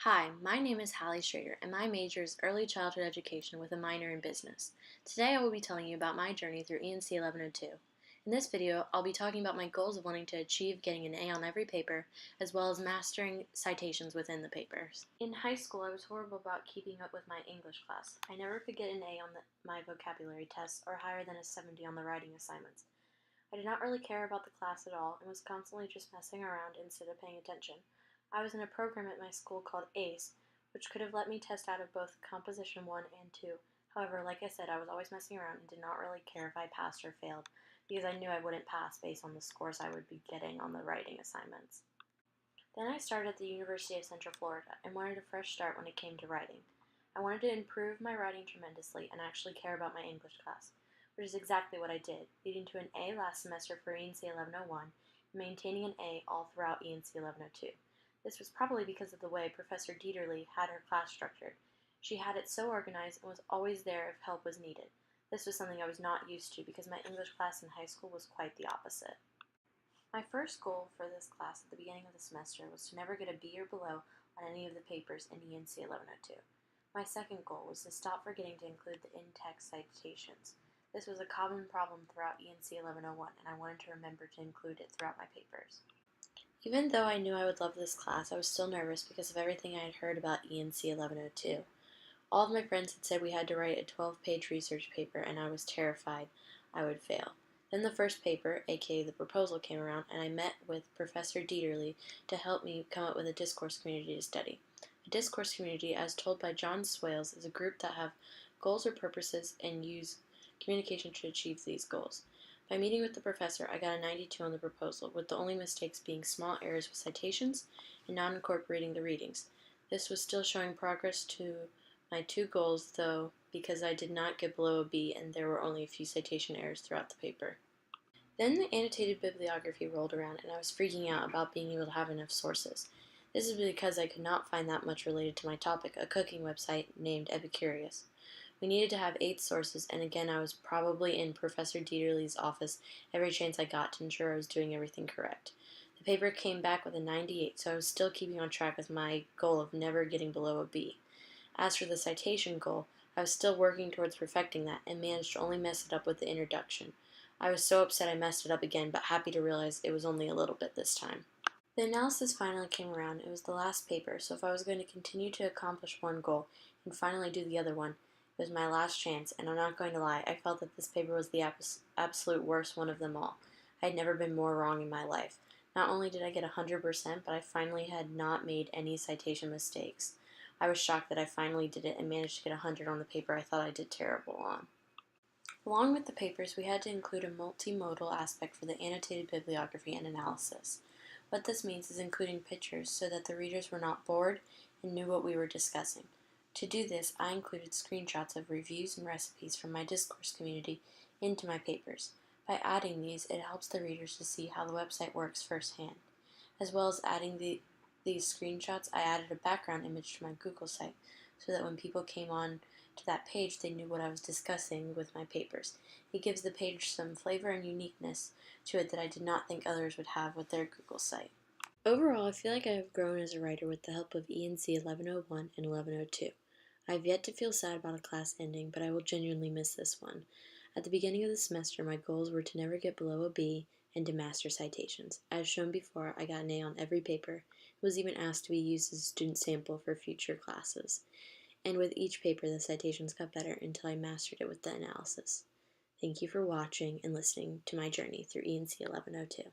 Hi, my name is Hallie Schrader, and my major is Early Childhood Education with a minor in Business. Today I will be telling you about my journey through ENC1102. In this video, I'll be talking about my goals of wanting to achieve getting an A on every paper, as well as mastering citations within the papers. In high school, I was horrible about keeping up with my English class. I never could get an A on my vocabulary tests or higher than a 70 on the writing assignments. I did not really care about the class at all and was constantly just messing around instead of paying attention. I was in a program at my school called ACE, which could have let me test out of both Composition 1 and 2. However, like I said, I was always messing around and did not really care if I passed or failed, because I knew I wouldn't pass based on the scores I would be getting on the writing assignments. Then I started at the University of Central Florida and wanted a fresh start when it came to writing. I wanted to improve my writing tremendously and actually care about my English class, which is exactly what I did, leading to an A last semester for ENC 1101 and maintaining an A all throughout ENC 1102. This was probably because of the way Professor Dieterle had her class structured. She had it so organized and was always there if help was needed. This was something I was not used to because my English class in high school was quite the opposite. My first goal for this class at the beginning of the semester was to never get a B or below on any of the papers in ENC 1102. My second goal was to stop forgetting to include the in-text citations. This was a common problem throughout ENC 1101, and I wanted to remember to include it throughout my papers. Even though I knew I would love this class, I was still nervous because of everything I had heard about ENC 1102. All of my friends had said we had to write a 12-page research paper, and I was terrified I would fail. Then the first paper, aka the proposal, came around, and I met with Professor Dieterle to help me come up with a discourse community to study. A discourse community, as told by John Swales, is a group that have goals or purposes and use communication to achieve these goals. By meeting with the professor, I got a 92 on the proposal, with the only mistakes being small errors with citations and not incorporating the readings. This was still showing progress to my two goals, though, because I did not get below a B and there were only a few citation errors throughout the paper. Then the annotated bibliography rolled around, and I was freaking out about being able to have enough sources. This is because I could not find that much related to my topic, a cooking website named Epicurious. We needed to have 8 sources, and again I was probably in Professor Dieterle's office every chance I got to ensure I was doing everything correct. The paper came back with a 98, so I was still keeping on track with my goal of never getting below a B. As for the citation goal, I was still working towards perfecting that and managed to only mess it up with the introduction. I was so upset I messed it up again, but happy to realize it was only a little bit this time. The analysis finally came around. It was the last paper, so if I was going to continue to accomplish one goal and finally do the other one, it was my last chance, and I'm not going to lie, I felt that this paper was the absolute worst one of them all. I had never been more wrong in my life. Not only did I get 100%, but I finally had not made any citation mistakes. I was shocked that I finally did it and managed to get 100 on the paper I thought I did terrible on. Along with the papers, we had to include a multimodal aspect for the annotated bibliography and analysis. What this means is including pictures so that the readers were not bored and knew what we were discussing. To do this, I included screenshots of reviews and recipes from my discourse community into my papers. By adding these, it helps the readers to see how the website works firsthand. As well as adding these screenshots, I added a background image to my Google site so that when people came on to that page, they knew what I was discussing with my papers. It gives the page some flavor and uniqueness to it that I did not think others would have with their Google site. Overall, I feel like I have grown as a writer with the help of ENC 1101 and 1102. I have yet to feel sad about a class ending, but I will genuinely miss this one. At the beginning of the semester, my goals were to never get below a B and to master citations. As shown before, I got an A on every paper. It was even asked to be used as a student sample for future classes. And with each paper, the citations got better until I mastered it with the analysis. Thank you for watching and listening to my journey through ENC 1102.